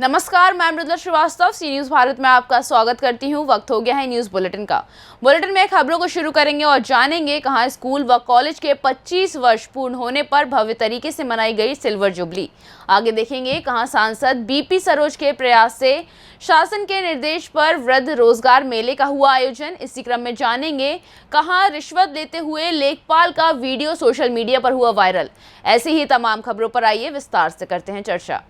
नमस्कार, मैं मृदुला श्रीवास्तव सी न्यूज़ भारत में आपका स्वागत करती हूं। वक्त हो गया है न्यूज़ बुलेटिन का। बुलेटिन में खबरों को शुरू करेंगे और जानेंगे कहां स्कूल व कॉलेज के 25 वर्ष पूर्ण होने पर भव्य तरीके से मनाई गई सिल्वर जुबली। आगे देखेंगे कहां सांसद बीपी सरोज के प्रयास से शासन के निर्देश पर वृद्ध रोजगार मेले का हुआ आयोजन। इसी क्रम में जानेंगे कहां रिश्वत लेते हुए लेखपाल का वीडियो सोशल मीडिया पर हुआ वायरल। ऐसी ही तमाम खबरों पर आइए विस्तार से करते हैं चर्चा।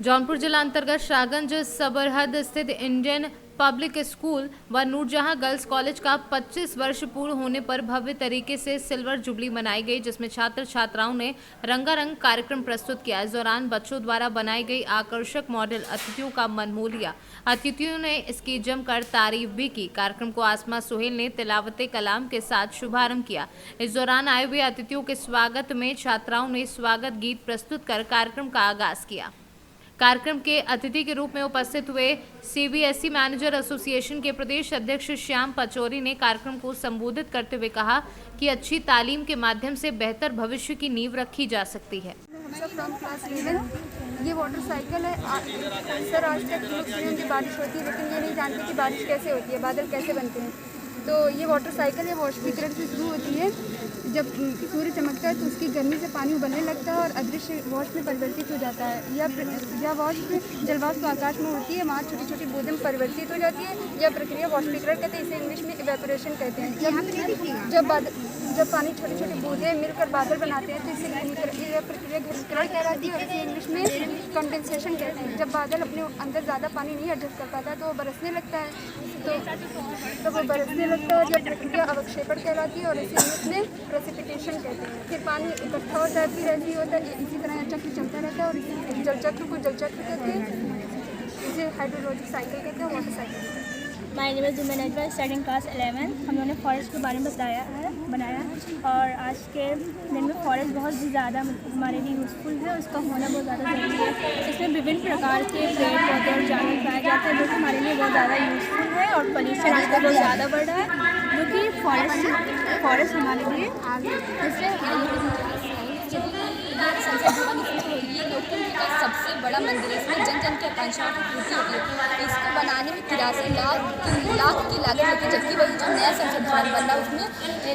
जौनपुर जिला अंतर्गत शाहगंज सबरहद स्थित इंडियन पब्लिक स्कूल व नूरजहां गर्ल्स कॉलेज का 25 वर्ष पूर्ण होने पर भव्य तरीके से सिल्वर जुबली मनाई गई, जिसमें छात्र छात्राओं ने रंगारंग कार्यक्रम प्रस्तुत किया। इस दौरान बच्चों द्वारा बनाई गई आकर्षक मॉडल अतिथियों का मन मोह लिया। अतिथियों ने इसकी जमकर तारीफ भी की। कार्यक्रम को आसमा सुहेल ने तिलावते कलाम के साथ शुभारंभ किया। इस दौरान आए हुए अतिथियों के स्वागत में छात्राओं ने स्वागत गीत प्रस्तुत कर कार्यक्रम का आगाज किया। कार्यक्रम के अतिथि के रूप में उपस्थित हुए सीबीएसई मैनेजर एसोसिएशन के प्रदेश अध्यक्ष श्याम पचौरी ने कार्यक्रम को संबोधित करते हुए कहा कि अच्छी तालीम के माध्यम से बेहतर भविष्य की नींव रखी जा सकती है। ये वाटर साइकिल है। सर, आज तक लोग सुने होंगे बारिश होती है, लेकिन ये नहीं जानते कि बारिश कैसे होती है, बादल कैसे बनते हैं। तो ये वाटर साइकिल है, वॉश की तरह से शुरू होती है। जब सूर्य चमकता है तो उसकी गर्मी से पानी उबलने लगता है और अदृश्य वॉश में परिवर्तित हो जाता है। यह वॉश जलवाष्प आकाश में उड़ती है, वहाँ छोटी छोटी बूंदें में परिवर्तित हो जाती है। यह प्रक्रिया वाष्पीकरण कहते हैं, इसे इंग्लिश में इवेपोरेशन कहते हैं। जब पानी छोटी छोटी बूंदें मिलकर बादल बनाते हैं तो इसे यह प्रक्रिया घनीकरण कहलाती है और इसे इंग्लिश में कंडेंसेशन कहते हैं। जब बादल अपने अंदर ज़्यादा पानी नहीं एडजस्ट कर पाता तो वो बरसने लगता है, तो वो बरसने लगता है। यह प्रक्रिया अवक्षेपण कहलाती है और इसे इंग्लिश में प्रेसिपिटेशन कहते हैं। फिर पानी इकट्ठा होता है, फिर ऐसे ही होता है, इसी तरह यह चक्र चलता रहता है और इसी जल चक्र को जल चक्र कहते हैं। इसे हाइड्रोलॉजिक साइकिल कहते हैं, वाटर साइकिल कहते हैं। My name is Jumain studying class 11। हम लोगों ने फॉरेस्ट के बारे में बनाया और आज के दिन में फॉरेस्ट बहुत ही ज़्यादा हमारे लिए यूज़फुल है, उसका होना बहुत ज़्यादा ज़रूरी है। इसमें विभिन्न प्रकार के पेड़ पौधे और जानवर पाए जाते हैं जो कि हमारे लिए बहुत ज़्यादा यूज़फुल है और पोल्यूशन आजकल बहुत ज़्यादा बढ़ रहा है, जो कि फॉरेस्ट हमारे लिए ये लोकतंत्र का सबसे बड़ा मंदिर है। इसमें जन जन की आकांक्षाओं की पूर्ति होती है। इसको बनाने में 83 लाख की लागत लगी, जबकि वही जो नया संसद भवन बन रहा है उसमें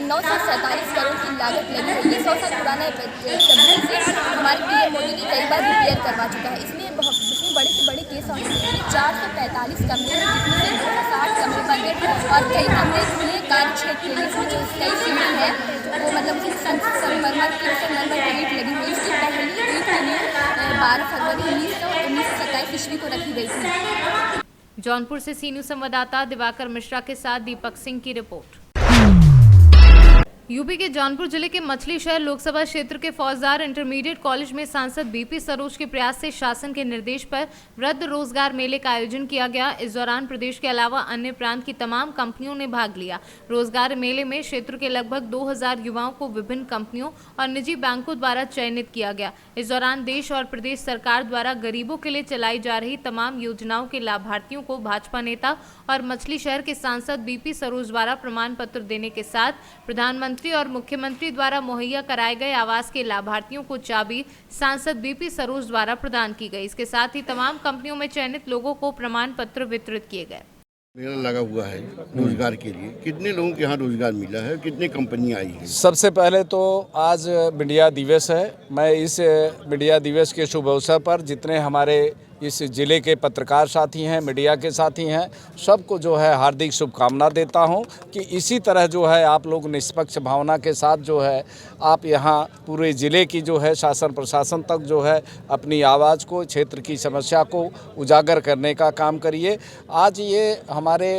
947 करोड़ की लागत लगी है। ये 100 साल पुराना तकनीक से हमारे पीएम मोदी ने कई बार रिपेयर करवा चुका है। इसमें बड़े से बड़े केस होने से 445 कमरे, जिसमें से 260 कमरे बन गए और कई कमरे खुले कार्य क्षेत्र के लिए जो कई सीढ़ी है वो मतलब संगमरमर की ईंट लगी हुई। इसकी पहली ईंट के लिए 12 फरवरी 1927 ईस्वी को रखी गई थी। जौनपुर से सी न्यूज़ संवाददाता दिवाकर मिश्रा के साथ दीपक सिंह की रिपोर्ट। यूपी के जौनपुर जिले के मछली शहर लोकसभा क्षेत्र के फौजदार इंटरमीडिएट कॉलेज में सांसद बीपी सरोज के प्रयास से शासन के निर्देश पर वृद्ध रोजगार मेले का आयोजन किया गया। इस दौरान प्रदेश के अलावा अन्य प्रांत की तमाम कंपनियों ने भाग लिया। रोजगार मेले में क्षेत्र के लगभग 2000 युवाओं को विभिन्न कंपनियों और निजी बैंकों द्वारा चयनित किया गया। इस दौरान देश और प्रदेश सरकार द्वारा गरीबों के लिए चलाई जा रही तमाम योजनाओं के लाभार्थियों को भाजपा नेता और मछली शहर के सांसद बीपी सरोज द्वारा प्रमाण पत्र देने के साथ प्रधानमंत्री और मुख्यमंत्री द्वारा मुहैया कराए गए आवास के लाभार्थियों को चाबी सांसद बीपी सरोज द्वारा प्रदान की गई। इसके साथ ही तमाम कंपनियों में चयनित लोगों को प्रमाण पत्र वितरित किए गए। मेला लगा हुआ है रोजगार के लिए। कितने लोगों के यहाँ रोजगार मिला है, कितनी कंपनियाँ आई हैं? सबसे पहले तो आज मीडिया दिवस है। मैं इस मीडिया दिवस के शुभ अवसर पर जितने हमारे इस ज़िले के पत्रकार साथी हैं, मीडिया के साथी हैं, सबको जो है हार्दिक शुभकामना देता हूं कि इसी तरह जो है आप लोग निष्पक्ष भावना के साथ जो है आप यहां पूरे ज़िले की जो है शासन प्रशासन तक जो है अपनी आवाज़ को, क्षेत्र की समस्या को उजागर करने का काम करिए। आज ये हमारे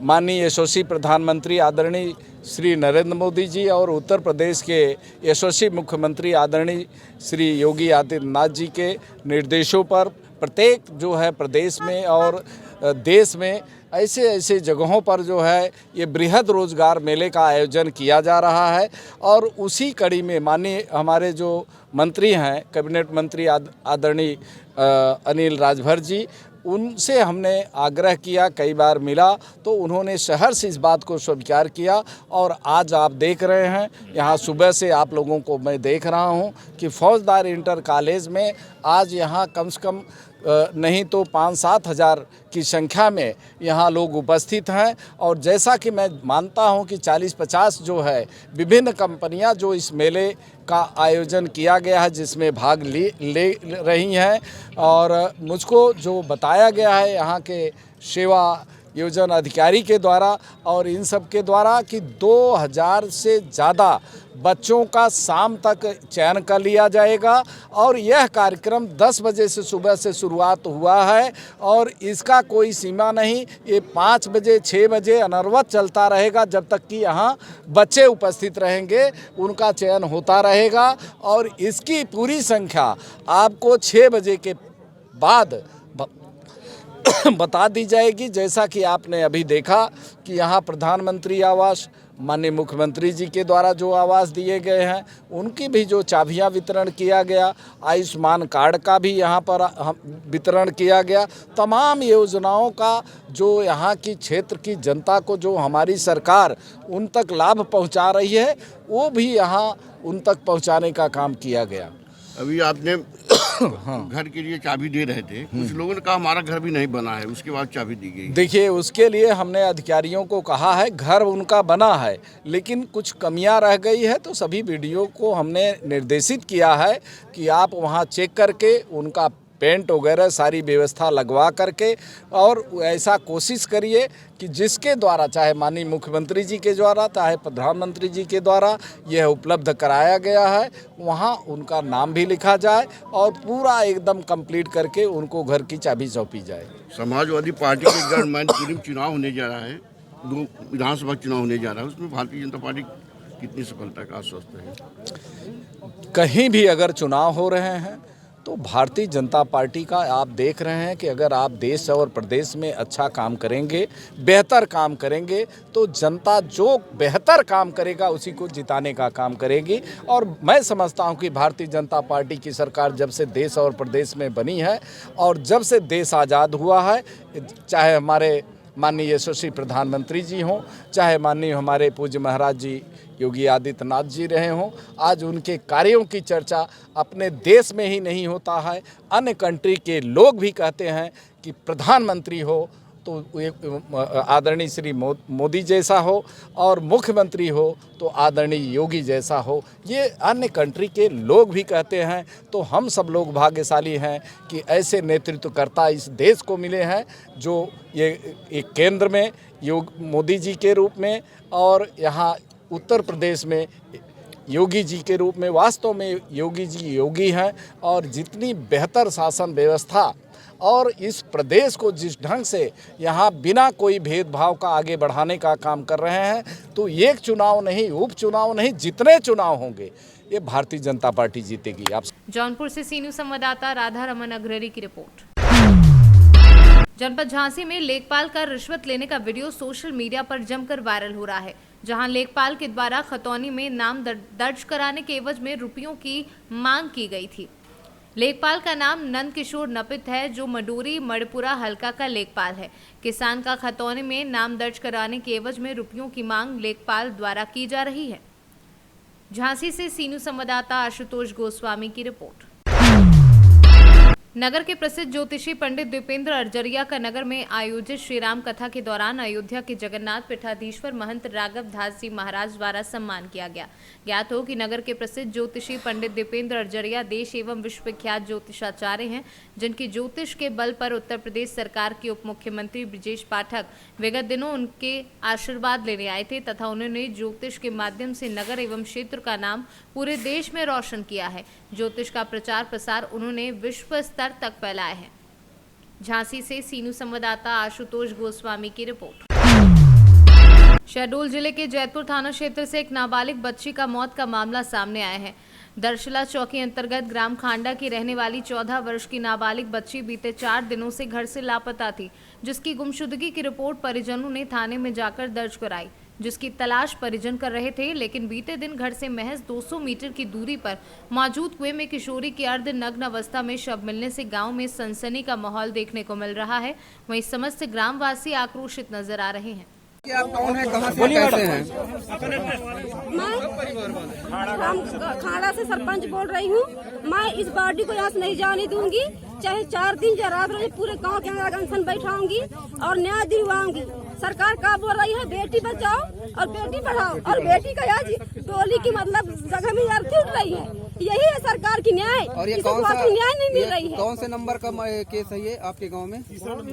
माननीय यशस्वी प्रधानमंत्री आदरणीय श्री नरेंद्र मोदी जी और उत्तर प्रदेश के यशस्वी मुख्यमंत्री आदरणीय श्री योगी आदित्यनाथ जी के निर्देशों पर प्रत्येक जो है प्रदेश में और देश में ऐसे जगहों पर जो है ये बृहद रोजगार मेले का आयोजन किया जा रहा है। और उसी कड़ी में माननीय हमारे जो मंत्री हैं, कैबिनेट मंत्री आदरणीय अनिल राजभर जी, उनसे हमने आग्रह किया, कई बार मिला तो उन्होंने शहर से इस बात को स्वीकार किया। और आज आप देख रहे हैं यहाँ सुबह से आप लोगों को मैं देख रहा हूँ कि फौजदार इंटर कॉलेज में आज यहाँ कम से कम नहीं तो 5-7 हज़ार की संख्या में यहाँ लोग उपस्थित हैं। और जैसा कि मैं मानता हूँ कि 40-50 जो है विभिन्न कंपनियाँ जो इस मेले का आयोजन किया गया है जिसमें भाग ले रही हैं। और मुझको जो बताया गया है यहाँ के सेवा योजन अधिकारी के द्वारा और इन सब के द्वारा कि 2000 से ज़्यादा बच्चों का शाम तक चयन कर लिया जाएगा। और यह कार्यक्रम 10 बजे से सुबह से शुरुआत हुआ है और इसका कोई सीमा नहीं, ये 5 बजे 6 बजे अनवरत चलता रहेगा जब तक कि यहाँ बच्चे उपस्थित रहेंगे, उनका चयन होता रहेगा। और इसकी पूरी संख्या आपको 6 बजे के बाद बता दी जाएगी। जैसा कि आपने अभी देखा कि यहाँ प्रधानमंत्री आवास, माननीय मुख्यमंत्री जी के द्वारा जो आवास दिए गए हैं उनकी भी जो चाबियाँ वितरण किया गया, आयुष्मान कार्ड का भी यहाँ पर वितरण किया गया। तमाम योजनाओं का जो यहाँ की क्षेत्र की जनता को जो हमारी सरकार उन तक लाभ पहुँचा रही है वो भी यहाँ उन तक पहुँचाने का काम किया गया। अभी आपने घर के लिए चाबी दे रहे थे, कुछ लोगों ने कहा हमारा घर भी नहीं बना है, उसके बाद चाबी दी गई। देखिए, उसके लिए हमने अधिकारियों को कहा है, घर उनका बना है लेकिन कुछ कमियां रह गई है, तो सभी वीडियो को हमने निर्देशित किया है कि आप वहां चेक करके उनका पेंट वगैरह सारी व्यवस्था लगवा करके और ऐसा कोशिश करिए कि जिसके द्वारा, चाहे माननीय मुख्यमंत्री जी के द्वारा चाहे प्रधानमंत्री जी के द्वारा यह उपलब्ध कराया गया है, वहाँ उनका नाम भी लिखा जाए और पूरा एकदम कंप्लीट करके उनको घर की चाबी सौंपी जाए। समाजवादी पार्टी के गवर्नमेंट चुनाव होने जा रहा है, 2 विधानसभा चुनाव होने जा रहा है, उसमें भारतीय जनता पार्टी कितनी सफलता का आश्वस्त है? कहीं भी अगर चुनाव हो रहे हैं तो भारतीय जनता पार्टी का आप देख रहे हैं कि अगर आप देश और प्रदेश में अच्छा काम करेंगे, बेहतर काम करेंगे, तो जनता जो बेहतर काम करेगा उसी को जिताने का काम करेगी। और मैं समझता हूं कि भारतीय जनता पार्टी की सरकार जब से देश और प्रदेश में बनी है और जब से देश आज़ाद हुआ है, चाहे हमारे माननीय यशस्वी प्रधानमंत्री जी हों, चाहे माननीय हमारे पूज्य महाराज जी योगी आदित्यनाथ जी रहे हों, आज उनके कार्यों की चर्चा अपने देश में ही नहीं होता है, अन्य कंट्री के लोग भी कहते हैं कि प्रधानमंत्री हो तो आदरणीय श्री मोदी जैसा हो और मुख्यमंत्री हो तो आदरणीय योगी जैसा हो, ये अन्य कंट्री के लोग भी कहते हैं। तो हम सब लोग भाग्यशाली हैं कि ऐसे नेतृत्वकर्ता इस देश को मिले हैं जो ये एक केंद्र में मोदी जी के रूप में और यहाँ उत्तर प्रदेश में योगी जी के रूप में। वास्तव में योगी जी योगी हैं और जितनी बेहतर शासन व्यवस्था और इस प्रदेश को जिस ढंग से यहाँ बिना कोई भेदभाव का आगे बढ़ाने का काम कर रहे हैं, तो एक चुनाव नहीं, उपचुनाव नहीं, जितने चुनाव होंगे ये भारतीय जनता पार्टी जीतेगी। आप जौनपुर से सी न्यूज़ संवाददाता राधा रमन अग्ररी की रिपोर्ट। जनपद झांसी में लेखपाल का रिश्वत लेने का वीडियो सोशल मीडिया पर जमकर वायरल हो रहा है, जहां लेखपाल के द्वारा खतौनी में नाम दर्ज कराने के एवज में रुपयों की मांग की गई थी। लेखपाल का नाम नंद किशोर नपित है, जो मडोरी मणिपुरा हल्का का लेखपाल है। किसान का खतौनी में नाम दर्ज कराने के एवज में रुपयों की मांग लेखपाल द्वारा की जा रही है। झांसी से सी न्यूज़ संवाददाता आशुतोष गोस्वामी की रिपोर्ट। नगर के प्रसिद्ध ज्योतिषी पंडित दीपेंद्र अर्जरिया का नगर में आयोजित श्री राम कथा के दौरान अयोध्या के जगन्नाथ पीठाधीश्वर महंत राघव दास जी महाराज द्वारा सम्मान किया गया। ज्ञात हो कि नगर के प्रसिद्ध ज्योतिषी पंडित दीपेंद्र अर्जरिया देश एवं विश्व विख्यात ज्योतिषाचार्य हैं, जिनकी ज्योतिष के बल पर उत्तर प्रदेश सरकार के उप मुख्यमंत्री ब्रिजेश पाठक विगत दिनों उनके आशीर्वाद लेने आए थे तथा उन्होंने ज्योतिष के माध्यम से नगर एवं क्षेत्र का नाम पूरे देश में रोशन किया है। ज्योतिष का प्रचार प्रसार उन्होंने विश्व स्तर तक फैलाया है। झांसी से सी न्यूज़ संवाददाता आशुतोष गोस्वामी की रिपोर्ट। शहडोल जिले के जैतपुर थाना क्षेत्र से एक नाबालिग बच्ची का मौत का मामला सामने आया है। दरशिला चौकी अंतर्गत ग्राम खांडा की रहने वाली 14 वर्ष की नाबालिग बच्ची बीते 4 दिनों से घर से लापता थी, जिसकी गुमशुदगी की रिपोर्ट परिजनों ने थाने में जाकर दर्ज कराई, जिसकी तलाश परिजन कर रहे थे। लेकिन बीते दिन घर से महज 200 मीटर की दूरी पर मौजूद कुएं में किशोरी की अर्ध नग्न अवस्था में शव मिलने से गांव में सनसनी का माहौल देखने को मिल रहा है। वहीं समस्त ग्रामवासी आक्रोशित नजर आ रहे हैं। आप कौन है, कहाँ से कैसे हैं? मैं खाड़ा से सरपंच बोल रही हूँ। मैं इस बॉडी को यहाँ से नहीं जाने दूंगी, चाहे 4 दिन या रात रोज पूरे गांव के अंदर अनशन बैठाऊंगी और न्याय दिलवाऊंगी। सरकार का बोल रही है बेटी बचाओ और बेटी पढ़ाओ, और बेटी का आज टोली की मतलब जगह में अर्थी उठ रही है। यही है सरकार की न्याय। और ये कौन सा न्याय नहीं मिल रही है? कौन से नंबर का केस है ये आपके गांव में?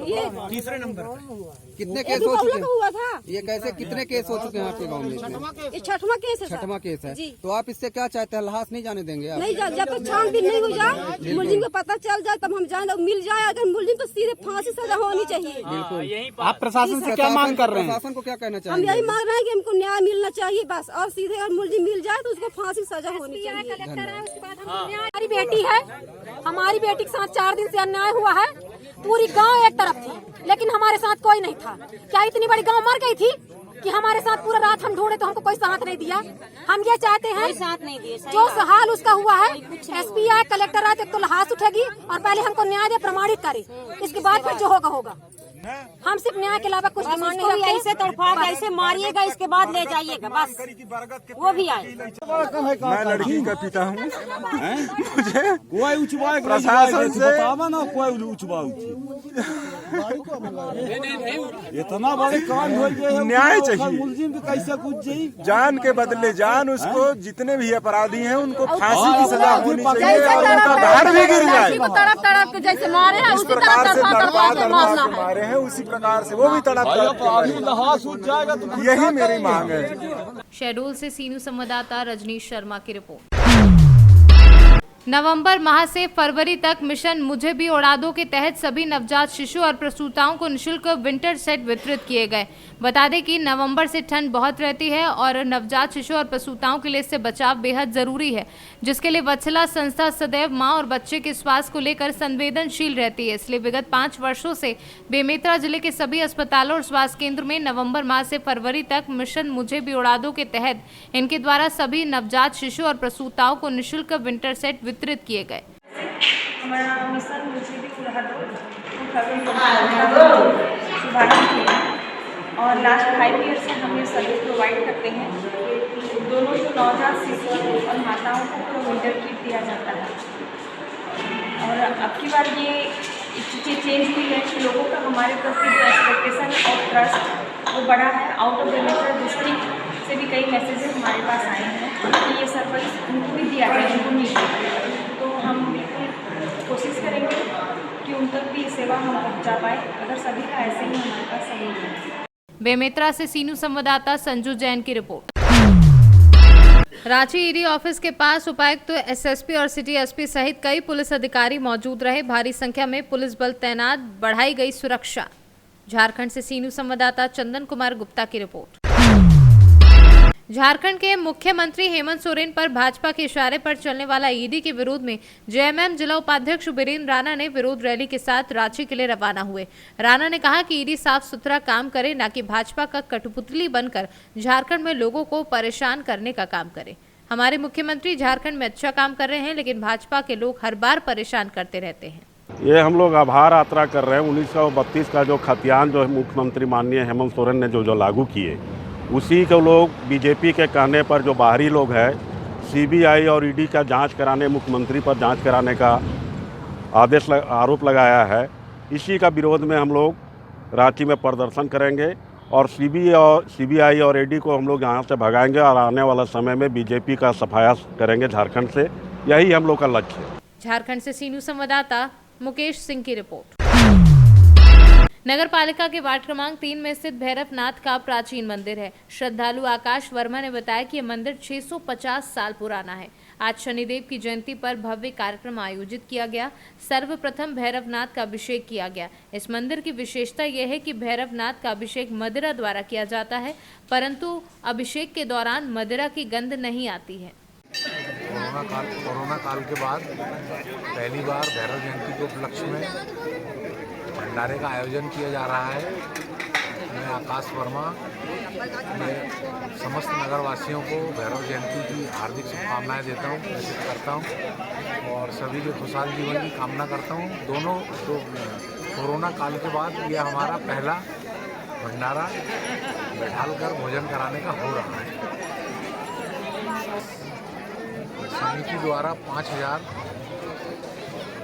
ये तीसरे नंबर। कितने केस हो चुके हैं? हुआ था ये कैसे कितने केस हो चुके हैं आपके गांव में? ये 6वां केस है। 6वां केस है। जी। तो आप इससे क्या चाहते हैं? लाश नहीं जाने देंगे आप? नहीं जब तक छानबीन नहीं हो जाए, मुलजिम को पता चल जाए तब हम जाए, मिल जाए अगर मुलजिम तो सीधे फांसी सजा होनी चाहिए। बिल्कुल। आप प्रशासन से क्या मांग कर रहे हैं? प्रशासन को क्या कहना हम चाहेंगे? यही मांग रहे हैं कि हमको न्याय मिलना चाहिए बस, और सीधे अगर मुलजिम मिल जाए तो उसको फांसी सजा होनी चाहिए। हमारी बेटी है, हमारी बेटी के साथ 4 दिन से अन्याय हुआ है। पूरी गांव एक तरफ थी लेकिन हमारे साथ कोई नहीं था। क्या इतनी बड़ी गांव मर गई थी कि हमारे साथ पूरा रात हम ढूंढे तो हमको कोई साथ नहीं दिया? हम ये चाहते हैं साथ नहीं दिए, जो हाल उसका हुआ है एसपी आए, कलेक्टर आए तो लाश उठेगी और पहले हमको न्याय दे, प्रमाणित करे, इसके बाद फिर जो होगा होगा। हम सिर्फ न्याय के अलावा कुछ डिमांड नहीं रखते। ऐसे तड़फा के ऐसे मारिएगा, इसके बाद ले जाइएगा बस, वो भी आए। मैं लड़की का पिता हूँ। मुझे कोई प्रशासन से इतना बड़े काम हो गए, न्याय चाहिए। मुलजिम के कैसे कुछ जाई, जान के बदले जान। उसको जितने भी अपराधी हैं उनको फांसी की सजा होनी चाहिए और उनका धाड़ भी गिर जाए। तड़प तड़प के जैसे मारे हैं इस प्रकार से तड़पा मारे हैं, उसी प्रकार से वो भी तड़प यही मेरी मांग है। शहडोल से सीनू संवाददाता रजनीश शर्मा की रिपोर्ट। नवंबर माह से फरवरी तक मिशन मुझे भी उड़ा दो के तहत सभी नवजात शिशु और प्रसूताओं को निःशुल्क विंटर सेट वितरित किए गए। बता दें कि नवंबर से ठंड बहुत रहती है और नवजात शिशु और प्रसूताओं के लिए इससे बचाव बेहद जरूरी है, जिसके लिए वत्सला संस्था सदैव मां और बच्चे के स्वास्थ्य को लेकर संवेदनशील रहती है। इसलिए विगत 5 वर्षों से बेमेतरा जिले के सभी अस्पतालों और स्वास्थ्य केंद्र में नवंबर माह से फरवरी तक मिशन मुझे भी उड़ा दो के तहत इनके द्वारा सभी नवजात शिशु और प्रसूताओं को निःशुल्क विंटर सेट वितरित किए गए। हमारा मिशन मुझे भी उड़ा दो शुभारंभ किया और लास्ट 5 ईयर से हम ये सर्विस प्रोवाइड करते हैं। दोनों जो नवजात शिशु और माताओं को पूरा विंटर किट दिया जाता है। और अब की बार ये चीज़ें चेंज हुई है कि लोगों का हमारे प्रति जो एक्सपेक्टेशन और ट्रस्ट वो बड़ा है। आउट ऑफ बेमेतरा डिस्ट्रिक्ट से भी कई मैसेजेस हमारे पास आए हैं कि ये सर्विस उनको भी दिया जाए, उनको मिल जाए। तो हम बिल्कुल कोशिश करेंगे कि उन तक भी सेवा हम पहुंचा पाए। अगर सभी का ऐसे ही हमारे पास सहयोग है। बेमेतरा से सीनू संवाददाता संजू जैन की रिपोर्ट। रांची ईडी ऑफिस के पास उपायुक्त एसएसपी और सिटी एसपी सहित कई पुलिस अधिकारी मौजूद रहे। भारी संख्या में पुलिस बल तैनात, बढ़ाई गई सुरक्षा। झारखंड से सीनू संवाददाता चंदन कुमार गुप्ता की रिपोर्ट। झारखंड के मुख्यमंत्री हेमंत सोरेन पर भाजपा के इशारे पर चलने वाला ईडी के विरोध में जेएमएम जिला उपाध्यक्ष वीरेंद्र राणा ने विरोध रैली के साथ रांची के लिए रवाना हुए। राणा ने कहा कि ईडी साफ सुथरा काम करे, न कि भाजपा का कठपुतली बनकर झारखंड में लोगों को परेशान करने का काम करे। हमारे मुख्यमंत्री झारखंड में अच्छा काम कर रहे हैं, लेकिन भाजपा के लोग हर बार परेशान करते रहते हैं। ये हम लोग आभार यात्रा कर रहे हैं। 1932 का जो खतियान जो मुख्यमंत्री माननीय हेमंत सोरेन ने जो लागू किए, उसी को लोग बीजेपी के कहने पर जो बाहरी लोग हैं, सीबीआई और ईडी का जांच कराने, मुख्यमंत्री पर जांच कराने का आरोप लगाया है। इसी का विरोध में हम लोग रांची में प्रदर्शन करेंगे और सीबीआई और ईडी को हम लोग यहाँ से भगाएंगे और आने वाला समय में बीजेपी का सफाया करेंगे झारखंड से। यही हम लोग का लक्ष्य है। झारखंड से सीनू संवाददाता मुकेश सिंह की रिपोर्ट। नगर पालिका के वार्ड क्रमांक 3 में स्थित भैरवनाथ का प्राचीन मंदिर है। श्रद्धालु आकाश वर्मा ने बताया कि यह मंदिर 650 साल पुराना है। आज शनिदेव की जयंती पर भव्य कार्यक्रम आयोजित किया गया। सर्वप्रथम भैरवनाथ का अभिषेक किया गया। इस मंदिर की विशेषता यह है कि भैरवनाथ का अभिषेक मदिरा द्वारा किया जाता है, परंतु अभिषेक के दौरान मदिरा की गंध नहीं आती है। कोरोना काल के बाद पहली बार भैरव जयंती के उपलक्ष्य में भंडारे का आयोजन किया जा रहा है। मैं आकाश वर्मा मैं समस्त नगरवासियों को भैरव जयंती की हार्दिक शुभकामनाएं देता हूं, प्रेषित करता हूं और सभी के खुशहाल जीवन की कामना करता हूं। दोनों तो कोरोना काल के बाद यह हमारा पहला भंडारा बैठालकर भोजन कराने का हो रहा है। समिति द्वारा 5000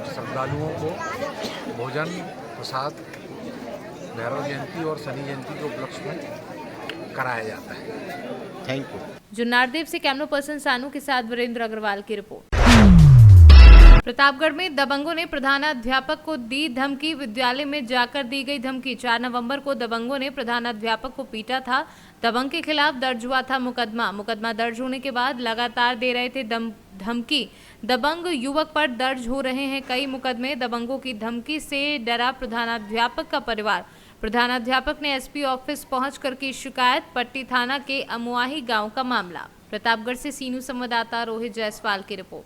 श्रद्धालुओं को भोजन प्रसाद भैरव जयंती और शनि जयंती के उपलक्ष्य में कराया जाता है। Thank you. जुन्नारदेव से कैमरा पर्सन सानू के साथ वीरेंद्र अग्रवाल की रिपोर्ट। प्रतापगढ़ में दबंगों ने प्रधानाध्यापक को दी धमकी, विद्यालय में जाकर दी गई धमकी। 4 नवंबर को दबंगों ने प्रधानाध्यापक को पीटा था। दबंग के खिलाफ दर्ज हुआ था मुकदमा दर्ज होने के बाद लगातार दे रहे थे धमकी। दबंग युवक पर दर्ज हो रहे हैं कई मुकदमे। दबंगों की धमकी से डरा प्रधानाध्यापक का परिवार। प्रधानाध्यापक ने एसपी ऑफिस पहुंचकर की शिकायत। पट्टी थाना के अमुआही गांव का मामला। प्रतापगढ़ से सीनू संवाददाता रोहित जायसवाल की रिपोर्ट।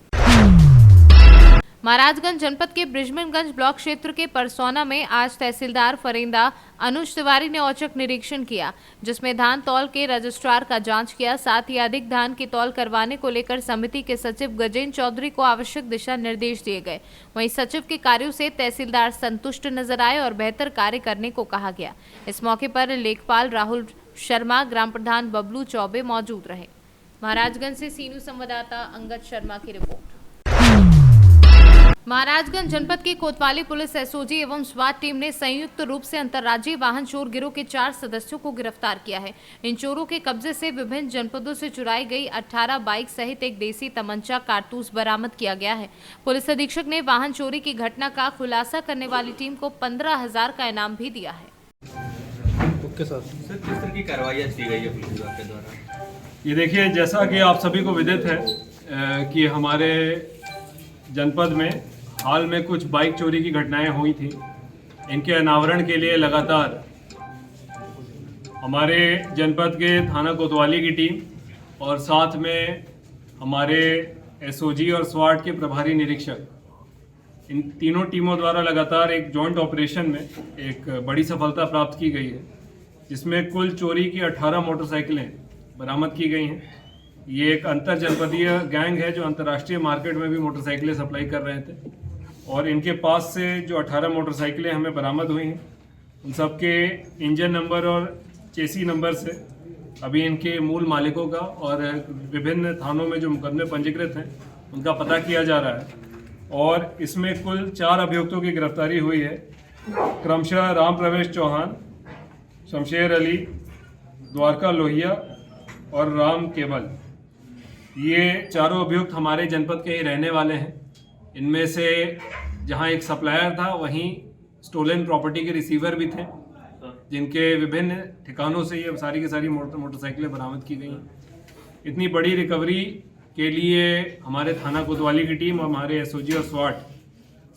महाराजगंज जनपद के ब्रिजमनगंज ब्लॉक क्षेत्र के परसौना में आज तहसीलदार फरेंदा अनुज तिवारी ने औचक निरीक्षण किया, जिसमें धान तौल के रजिस्ट्रार का जांच किया। साथ ही अधिक धान की तौल करवाने को लेकर समिति के सचिव गजेंद्र चौधरी को आवश्यक दिशा निर्देश दिए गए। वहीं सचिव के कार्यों से तहसीलदार संतुष्ट नजर आए और बेहतर कार्य करने को कहा गया। इस मौके पर लेखपाल राहुल शर्मा, ग्राम प्रधान बबलू चौबे मौजूद रहे। महाराजगंज से सीनू संवाददाता अंगद शर्मा की रिपोर्ट। महाराजगंज जनपद की कोतवाली पुलिस एसओजी एवं स्वाट टीम ने संयुक्त रूप से अंतर्राज्यीय वाहन चोर गिरोह के 4 सदस्यों को गिरफ्तार किया है। इन चोरों के कब्जे से विभिन्न जनपदों से चुराई गई 18 बाइक सहित एक देसी तमंचा कारतूस बरामद किया गया है। पुलिस अधीक्षक ने वाहन चोरी की घटना का खुलासा करने वाली टीम को 15,000 का इनाम भी दिया है। किस तरह की कार्रवाई की गई है पुलिस विभाग के द्वारा? ये देखिए, जैसा कि आप सभी को विदित है कि हमारे जनपद में हाल में कुछ बाइक चोरी की घटनाएं हुई थी। इनके अनावरण के लिए लगातार हमारे जनपद के थाना कोतवाली की टीम और साथ में हमारे एसओजी और स्वाट के प्रभारी निरीक्षक, इन तीनों टीमों द्वारा लगातार एक जॉइंट ऑपरेशन में एक बड़ी सफलता प्राप्त की गई है, जिसमें कुल चोरी की 18 मोटरसाइकिलें बरामद की गई हैं। ये एक अंतर जनपदीय गैंग है जो अंतर्राष्ट्रीय मार्केट में भी मोटरसाइकिलें सप्लाई कर रहे थे, और इनके पास से जो 18 मोटरसाइकिलें हमें बरामद हुई हैं, उन सब के इंजन नंबर और चेसी नंबर से अभी इनके मूल मालिकों का और विभिन्न थानों में जो मुकदमे पंजीकृत हैं उनका पता किया जा रहा है। और इसमें कुल 4 अभियुक्तों की गिरफ्तारी हुई है, क्रमशः राम प्रवेश चौहान, शमशेर अली, द्वारका लोहिया और राम केवल। ये चारों अभियुक्त हमारे जनपद के ही रहने वाले हैं। इनमें से जहां एक सप्लायर था, वहीं स्टोलन प्रॉपर्टी के रिसीवर भी थे, जिनके विभिन्न ठिकानों से ये सारी की सारी मोटरसाइकिलें बरामद की गई हैं। इतनी बड़ी रिकवरी के लिए हमारे थाना कोतवाली की टीम और हमारे एसओजी और स्वाट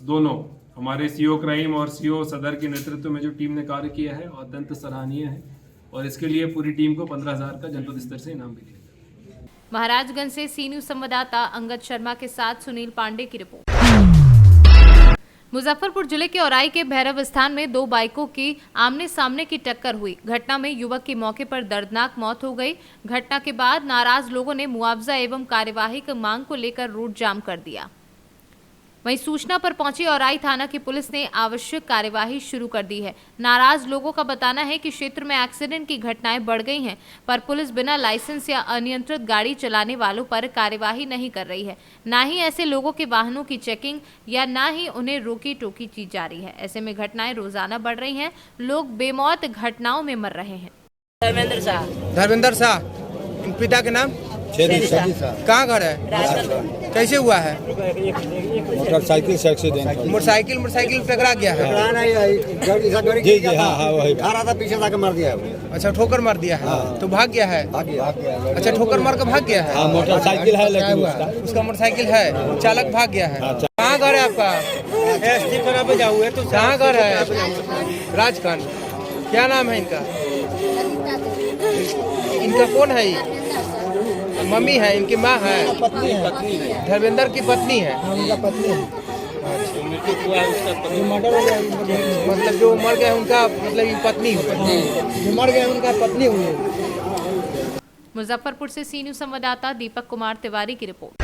दोनों, हमारे सीओ क्राइम और सीओ सदर के नेतृत्व में जो टीम ने कार्य किया है अत्यंत सराहनीय है, और इसके लिए पूरी टीम को 15,000 का जनपद स्तर से इनाम भी दिया। महाराजगंज से सीनू संवाददाता अंगद शर्मा के साथ सुनील पांडे की रिपोर्ट। मुजफ्फरपुर जिले के औराई के भैरव स्थान में 2 बाइकों की आमने सामने की टक्कर हुई। घटना में युवक की मौके पर दर्दनाक मौत हो गई। घटना के बाद नाराज लोगों ने मुआवजा एवं कार्यवाही की मांग को लेकर रोड जाम कर दिया। वहीं सूचना पर पहुंची औराई थाना की पुलिस ने आवश्यक कार्यवाही शुरू कर दी है। नाराज लोगों का बताना है कि क्षेत्र में एक्सीडेंट की घटनाएं बढ़ गई हैं, पर पुलिस बिना लाइसेंस या अनियंत्रित गाड़ी चलाने वालों पर कार्यवाही नहीं कर रही है। ना ही ऐसे लोगों के वाहनों की चेकिंग या ना ही उन्हें रोकी टोकी की जा रही है। ऐसे में घटनाएं रोजाना बढ़ रही हैं, लोग बेमौत घटनाओं में मर रहे हैं। धर्मेंद्र शाह, पिता के नाम? कहाँ घर है? कैसे हुआ है? मोटरसाइकिल से एक्सीडेंट। मोटरसाइकिल टकरा गया है? जी जी, हाँ वही आ रहा था, पीछे जाकर मार दिया है। अच्छा, ठोकर मार दिया है। तो भाग गया है? अच्छा, ठोकर मार कर भाग गया है। मोटरसाइकिल है, लेकिन उसका मोटरसाइकिल है, चालक भाग गया है। कहाँ घर है आपका? तो कहाँ घर है? राजखंड। क्या नाम है इनका? इनका कौन है? मम्मी है, इनकी माँ है, पत्नी है, धर्मेंद्र की पत्नी है। मतलब जो मर गए उनका मतलब पत्नी हुई, जो मर गए उनका पत्नी हुई। मुजफ्फरपुर से सीनियर संवाददाता दीपक कुमार तिवारी की रिपोर्ट।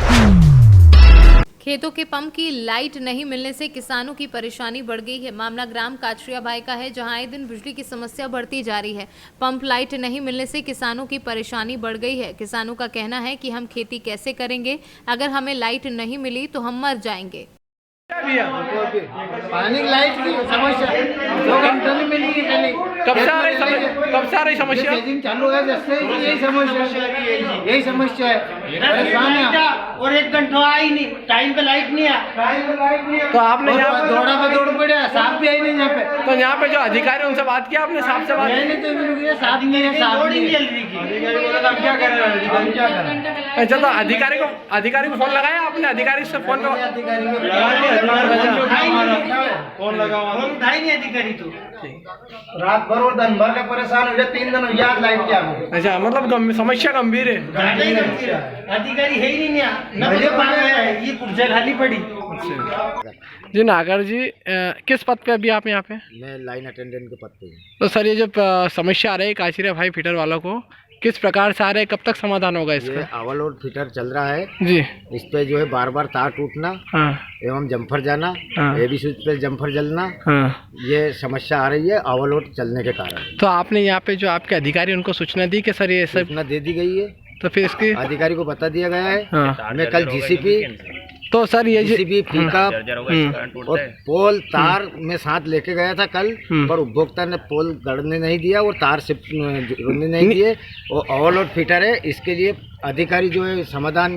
खेतों के पंप की लाइट नहीं मिलने से किसानों की परेशानी बढ़ गई है। मामला ग्राम काचरिया भाई का है, जहां आए दिन बिजली की समस्या बढ़ती जा रही है। पंप लाइट नहीं मिलने से किसानों की परेशानी बढ़ गई है। किसानों का कहना है कि हम खेती कैसे करेंगे, अगर हमें लाइट नहीं मिली तो हम मर जाएंगे। पानी लाइट की समस्या 2 घंटे में मिलेगी चली। कब से आ रही समस्या? दिन चालू है जैसे यही समस्या है। परेशान है और 1 घंटा आई नहीं, टाइम पे लाइट नहीं आया। तो आपने यहाँ दौड़ा पे दौड़ पड़ा, साफ भी आई नहीं यहाँ पे। तो यहाँ पे जो अधिकारी उनसे बात किया आपने? साफ से बात नहीं, तो साफ नहीं है, साफ नहीं चल रही थी। क्या कर रहे हैं? अच्छा, तो अधिकारी को फोन लगाया आपने? अधिकारी से फोन फोन लगा नहीं अधिकारी तो रात भर और दिन भर का परेशान हो जाए। 3 दिन हो गया लाइट क्या। अच्छा, मतलब समस्या गंभीर है। अधिकारी है ही नहीं है, ये कुर्सियां खाली पड़ी। जी नागर जी, किस पद पे अभी आप यहाँ पे? मैं लाइन अटेंडेंट के पद पे हूँ। तो सर, ये जो समस्या आ रही है काचरिया भाई फिटर वालों को, किस प्रकार से आ रहे हैं, कब तक समाधान होगा इसका? ओवरलोड फिटर चल रहा है जी। इस पे जो है बार बार तार टूटना एवं जम्फर जाना, एबी स्विच पे जम्फर जलना, ये समस्या आ रही है ओवरलोड चलने के कारण। तो आपने यहाँ पे जो आपके अधिकारी उनको सूचना दी कि सर ये सब? सूचना दे दी गई है। तो फिर इसकी अधिकारी को बता दिया गया है। मैं कल जीसीपी, तो सर ये जीसीबी फीका और पोल तार में साथ लेके गया था कल, पर उपभोक्ता ने पोल गड़ने नहीं दिया और तार से जुड़ने नहीं दिए। और ओवरलोड फिटर है, इसके लिए अधिकारी जो है समाधान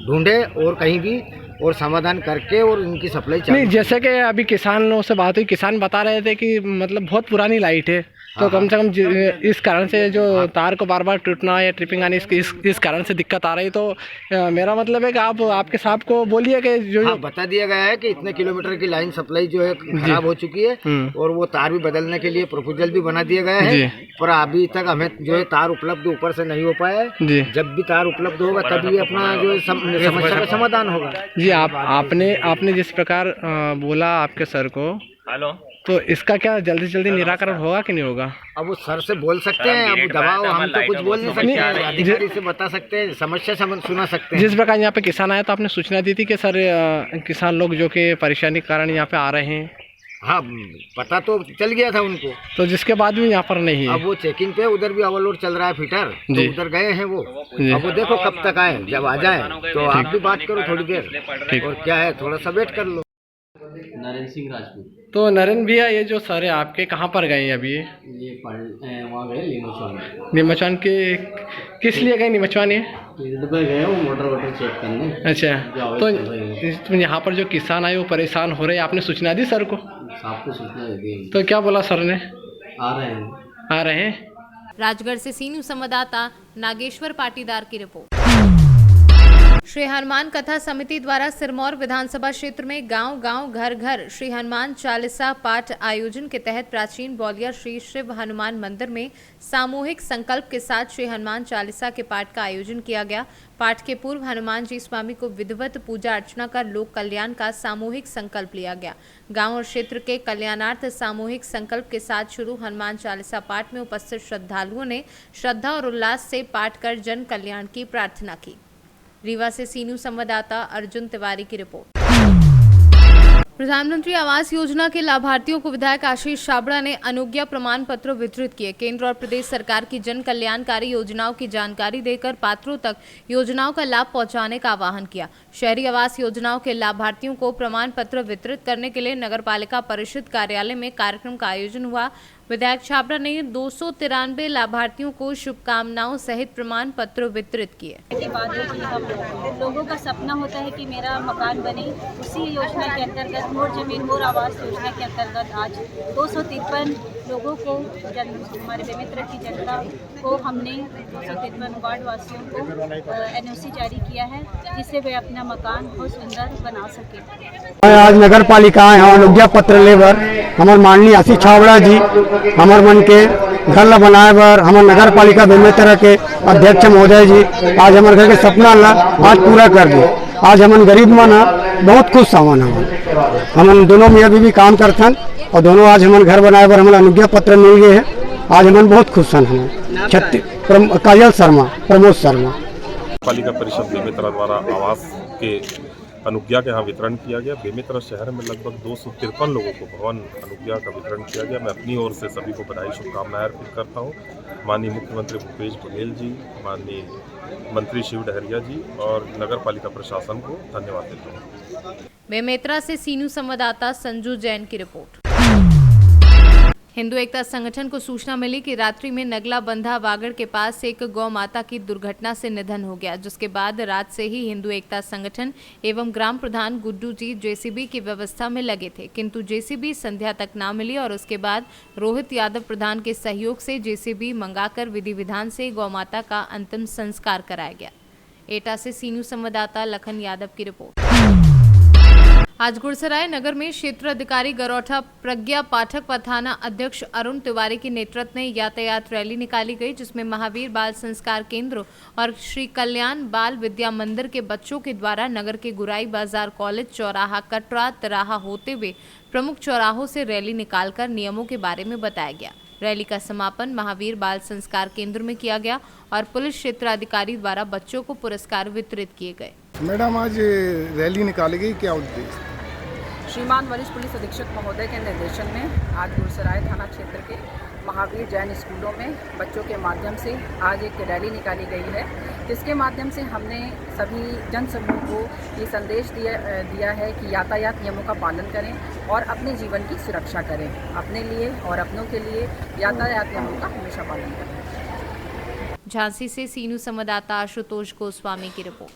ढूंढे और कहीं भी और समाधान करके और इनकी सप्लाई नहीं। जैसे कि अभी किसानों से बात हुई, किसान बता रहे थे कि मतलब बहुत पुरानी लाइट है, तो कम से कम इस कारण से जो तार को बार बार टूटना या ट्रिपिंग आनी, इस कारण से दिक्कत आ रही। तो मेरा मतलब है कि आप आपके साहब को बोलिए कि जो बता दिया गया है कि इतने किलोमीटर की लाइन सप्लाई जो है खराब हो चुकी है और वो तार भी बदलने के लिए प्रपोजल भी बना दिया गया है, पर अभी तक हमें जो है तार उपलब्ध ऊपर से नहीं हो पाया है। जब भी तार उपलब्ध होगा तभी अपना जो समस्या का समाधान होगा। जी, आपने जिस प्रकार बोला आपके सर को, हेलो, तो इसका क्या जल्दी से जल्दी निराकरण होगा कि नहीं होगा? अब वो सर से बोल सकते हैं, अब दबाव हम तो कुछ बोल नहीं सकते, अधिकारी से बता सकते हैं, समस्या सुना सकते हैं। जिस प्रकार यहाँ पे किसान आया तो आपने सूचना दी थी कि सर किसान लोग जो कि परेशानी के कारण यहाँ पे आ रहे हैं? हाँ, पता तो चल गया था उनको, तो जिसके बाद भी यहाँ पर नहीं है। अब वो चेकिंग पे उधर भी ओवरलोड चल रहा है फिटर, तो उधर गए हैं वो। अब वो देखो कब तक आए, जब आ जाए तो आप भी बात करो थोड़ी देर, और क्या है थोड़ा सा वेट कर लो। नरेंद्र सिंह राजपूत। तो नरेंद्र भैया, ये जो सर है आपके कहाँ पर गए अभी? ये वहाँ गए नीमचवान। नीमचवान के किस लिए गए नीमचवान? ये फील्ड पे गए, वो मोटर चेक करने। अच्छा, तो यहाँ पर जो किसान आए वो परेशान हो रहे हैं, आपने सूचना दी सर को? साहब को सूचना दे दी। तो क्या बोला सर ने? आ रहे हैं। राजगढ़ से सी न्यूज़ संवाददाता नागेश्वर पाटीदार की रिपोर्ट। श्री हनुमान कथा समिति द्वारा सिरमौर विधानसभा क्षेत्र में गांव-गांव घर-घर श्री हनुमान चालीसा पाठ आयोजन के तहत प्राचीन ग्वालियर श्री शिव हनुमान मंदिर में सामूहिक संकल्प के साथ श्री हनुमान चालीसा के पाठ का आयोजन किया गया। पाठ के पूर्व हनुमान जी स्वामी को विधिवत पूजा अर्चना कर लोक कल्याण का सामूहिक संकल्प लिया गया। गांव और क्षेत्र के कल्याणार्थ सामूहिक संकल्प के साथ शुरू हनुमान चालीसा पाठ में उपस्थित श्रद्धालुओं ने श्रद्धा और उल्लास से पाठ कर जन कल्याण की प्रार्थना की। रीवा से सी न्यूज़ संवाददाता अर्जुन तिवारी की रिपोर्ट। प्रधानमंत्री आवास योजना के लाभार्थियों को विधायक आशीष छाबड़ा ने अनुज्ञा प्रमाण पत्र वितरित किए। केंद्र और प्रदेश सरकार की जन कल्याणकारी योजनाओं की जानकारी देकर पात्रों तक योजनाओं का लाभ पहुंचाने का आह्वान किया। शहरी आवास योजनाओं के लाभार्थियों को प्रमाण पत्र वितरित करने के लिए नगरपालिका परिषद कार्यालय में कार्यक्रम का आयोजन हुआ। विधायक छाबड़ा ने 293 लाभार्थियों को शुभकामनाओं सहित प्रमाण पत्र वितरित किए। हम लोगों का सपना होता है कि मेरा मकान बने, उसी योजना के अंतर्गत मोर जमीन मोर आवास योजना के अंतर्गत आज 253 लोगों को, हमारे बेमित्र की जनता को हमने 253 वार्ड वासियों को एनओसी जारी किया है, जिससे वे अपना मकान बहुत सुंदर बना सके। आज नगर पालिका अनुज्ञा पत्र लेकर हमारे माननीय आशीष छाबड़ा जी हमार मन के घर ला बनाए बर हमारे नगर पालिका बेमेतरा के अध्यक्ष महोदय जी आज हमारे घर के सपना ला आज पूरा कर दिए। आज हमन गरीब मन बहुत खुश सामान हमन दोनों मियाँ बीवी काम करथन और दोनों आज हमन घर बनाए बर हमारे अनुज्ञा पत्र मिल गए हैं। आज हमन बहुत खुश सन। हम काजल शर्मा, प्रमोद शर्मा। पालिका परिषद बेमेतरा द्वारा आवास के अनुज्ञा का यहाँ वितरण किया गया। बेमेतरा शहर में लगभग 253 लोगों को भवन अनुज्ञा का वितरण किया गया। मैं अपनी ओर से सभी को बधाई शुभकामनाएं अर्पित करता हूँ। माननीय मुख्यमंत्री भूपेश बघेल जी, माननीय मंत्री शिव डहरिया जी और नगर पालिका प्रशासन को धन्यवाद देता हूँ। बेमेतरा से सीनू संवाददाता संजू जैन की रिपोर्ट। हिंदू एकता संगठन को सूचना मिली कि रात्रि में नगला बंधा वागड़ के पास एक गौ माता की दुर्घटना से निधन हो गया, जिसके बाद रात से ही हिंदू एकता संगठन एवं ग्राम प्रधान गुड्डू जी जेसीबी की व्यवस्था में लगे थे, किंतु जेसीबी संध्या तक ना मिली और उसके बाद रोहित यादव प्रधान के सहयोग से जेसीबी मंगाकर विधि विधान से गौ माता का अंतिम संस्कार कराया गया। एटा से सीनू संवाददाता लखन यादव की रिपोर्ट। आज गुड़सराय नगर में क्षेत्र अधिकारी गरौठा प्रज्ञा पाठक व थाना अध्यक्ष अरुण तिवारी के नेतृत्व में यातायात रैली निकाली गई, जिसमें महावीर बाल संस्कार केंद्र और श्री कल्याण बाल विद्या मंदिर के बच्चों के द्वारा नगर के गुराई बाजार, कॉलेज चौराहा, कटरा तिराहा होते हुए प्रमुख चौराहों से रैली निकालकर नियमों के बारे में बताया गया। रैली का समापन महावीर बाल संस्कार केंद्र में किया गया और पुलिस क्षेत्र अधिकारी द्वारा बच्चों को पुरस्कार वितरित किए गए। मैडम, आज रैली निकाली गई, क्या उद्देश्य? श्रीमान वरिष्ठ पुलिस अधीक्षक महोदय के निर्देशन में आज गुड़सराय थाना क्षेत्र के महावीर जैन स्कूलों में बच्चों के माध्यम से आज एक रैली निकाली गई है, जिसके माध्यम से हमने सभी जनसमूह को ये संदेश दिया है कि यातायात नियमों का पालन करें और अपने जीवन की सुरक्षा करें। अपने लिए और अपनों के लिए यातायात नियमों का हमेशा पालन करें। झांसी से सीनू संवाददाता आशुतोष गोस्वामी की रिपोर्ट।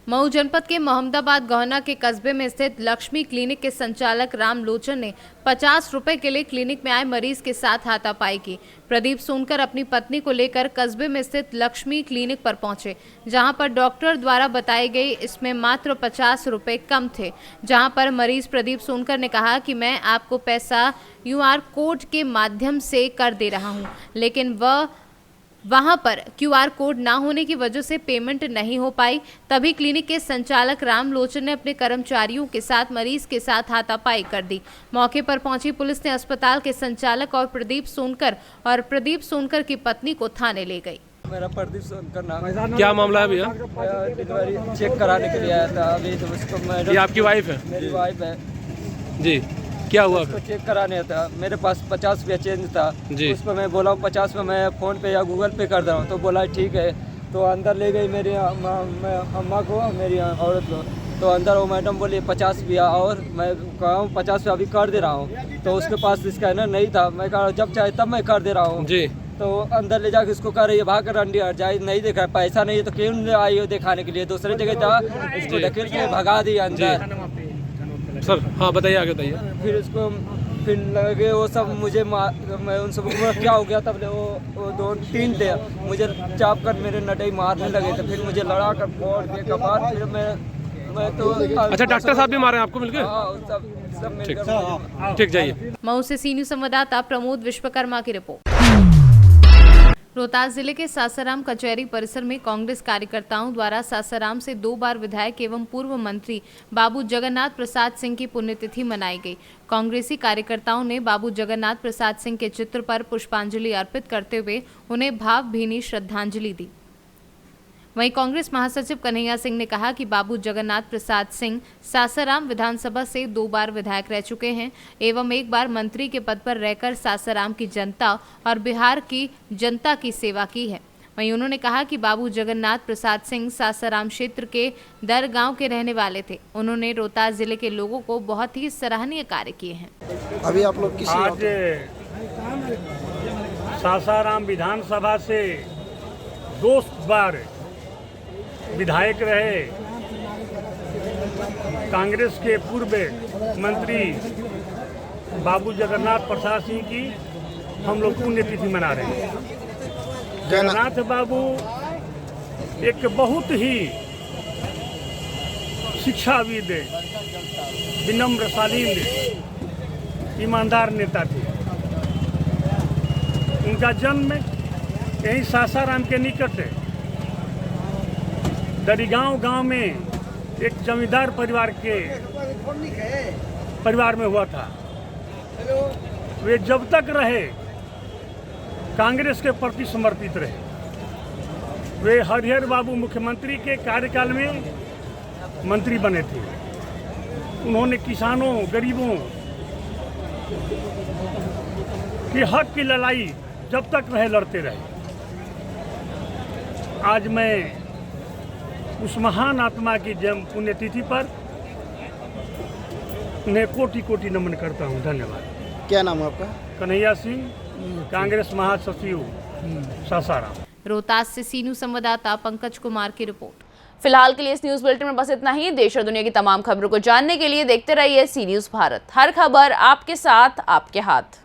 मऊ जनपद के मोहम्मदाबाद गहना के कस्बे में स्थित लक्ष्मी क्लिनिक के संचालक राम लोचन ने 50 रुपए के लिए क्लिनिक में आए मरीज के साथ हाथापाई की। प्रदीप सोनकर अपनी पत्नी को लेकर कस्बे में स्थित लक्ष्मी क्लिनिक पर पहुंचे, जहां पर डॉक्टर द्वारा बताई गई इसमें मात्र 50 रुपए कम थे, जहां पर मरीज प्रदीप सोनकर ने कहा कि मैं आपको पैसा QR कोड के माध्यम से कर दे रहा हूं, लेकिन वहां पर QR कोड ना होने की वजह से पेमेंट नहीं हो पाई। तभी क्लिनिक के संचालक राम लोचन ने अपने कर्मचारियों के साथ मरीज के साथ हाथापाई कर दी। मौके पर पहुंची पुलिस ने अस्पताल के संचालक और प्रदीप सोनकर की पत्नी को थाने ले गई। मेरा प्रदीप सोनकर नाम है। क्या मामला है भैया? डिलीवरी चेक कराने के लिए आया था अभी, तो उसको ये आपकी वाइफ है? मेरी वाइफ है जी। क्या हुआ? उसको चेक कराने था, मेरे पास 50 रुपया चेंज था जी। उसको मैं बोला 50 में मैं फ़ोन पे या गूगल पे कर दे रहा हूँ, तो बोला ठीक है। तो अंदर ले गई मेरी अम्मा को, मेरी औरत को। तो अंदर वो मैडम बोली 50 रुपया, और मैं कहा 50 रुपया अभी कर दे रहा हूँ। तो उसके पास स्कैनर नहीं था, मैं कहा जब चाहे तब मैं कर दे रहा हूँ जी। तो अंदर ले जाके इसको कर रही है, भाग कर अंडी हट जाए, नहीं देखा पैसा नहीं है तो क्यों आई हो दिखाने के लिए, दूसरे जगह था, इसको ढकेल के भगा दिया अंदर। सर हाँ बताइए, आगे बताइए। फिर उसको फिर लगे वो सब मुझे मैं उन सब क्या हो गया, तब वो 2-3 थे, मुझे चाप कर मेरे नटई मारने लगे थे। फिर मुझे लड़ा कर फोड़ के कपार, फिर मैं तो अच्छा डॉक्टर साहब भी मारे हैं आपको मिलके? सब मिलकर। ठीक जाइए। मऊ से सीनियर संवाददाता प्रमोद विश्वकर्मा की रिपोर्ट। रोहतास जिले के सासाराम कचहरी परिसर में कांग्रेस कार्यकर्ताओं द्वारा सासाराम से 2 बार विधायक एवं पूर्व मंत्री बाबू जगन्नाथ प्रसाद सिंह की पुण्यतिथि मनाई गई। कांग्रेसी कार्यकर्ताओं ने बाबू जगन्नाथ प्रसाद सिंह के चित्र पर पुष्पांजलि अर्पित करते हुए उन्हें भावभीनी श्रद्धांजलि दी। वहीं कांग्रेस महासचिव कन्हैया सिंह ने कहा कि बाबू जगन्नाथ प्रसाद सिंह सासाराम विधानसभा से 2 बार विधायक रह चुके हैं एवं 1 बार मंत्री के पद पर रहकर सासाराम की जनता और बिहार की जनता की सेवा की है। वहीं उन्होंने कहा कि बाबू जगन्नाथ प्रसाद सिंह सासाराम क्षेत्र के दर गांव के रहने वाले थे। उन्होंने रोहतास जिले के लोगों को बहुत ही सराहनीय कार्य किए हैं। अभी आप लोग आज सासाराम विधानसभा से 2 बार विधायक रहे कांग्रेस के पूर्व मंत्री बाबू जगन्नाथ प्रसाद सिंह की हम लोग पुण्यतिथि मना रहे हैं। जगन्नाथ बाबू एक बहुत ही शिक्षाविद, विनम्र, शालीन, ईमानदार नेता थे। उनका जन्म यहीं सासाराम के निकट दरिगांव गांव में एक जमींदार परिवार में हुआ था। वे जब तक रहे कांग्रेस के प्रति समर्पित रहे। वे हरिहर बाबू मुख्यमंत्री के कार्यकाल में मंत्री बने थे। उन्होंने किसानों गरीबों के हक की लड़ाई जब तक रहे लड़ते रहे। आज मैं उस महान आत्मा की जन्म पुण्यतिथि पर उन्हें कोटि कोटि नमन करता हूँ। धन्यवाद। क्या नाम है आपका? कन्हैया सिंह, कांग्रेस महासचिव सासाराम। रोहतास से सीनू संवाददाता पंकज कुमार की रिपोर्ट। फिलहाल के लिए इस न्यूज बुलेटिन में बस इतना ही। देश और दुनिया की तमाम खबरों को जानने के लिए देखते रहिए सी न्यूज भारत। हर खबर आपके साथ, आपके हाथ।